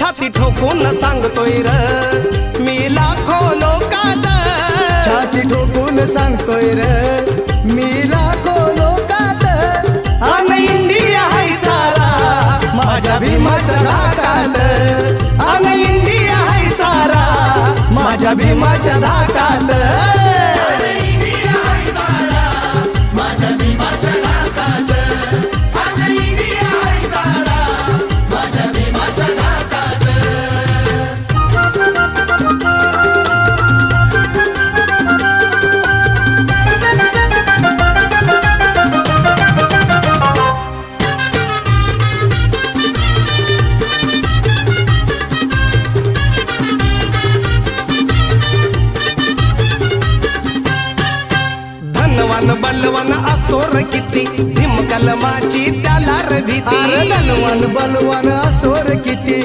छाती ठोकून सांगतोय र मी लाखो लोकात, छाती ठोकून सांगतोय र मी लाखो लोकात, अन इंडिया हाय सारा माझ्या भीमाच्या धाकात, अन इंडिया हाय सारा माझ्या भीमाच्या धाकात. धनवान बलवान असोर किती भीम कलमाची त्याला र भीती. अरे धनवान बलवान असोर किती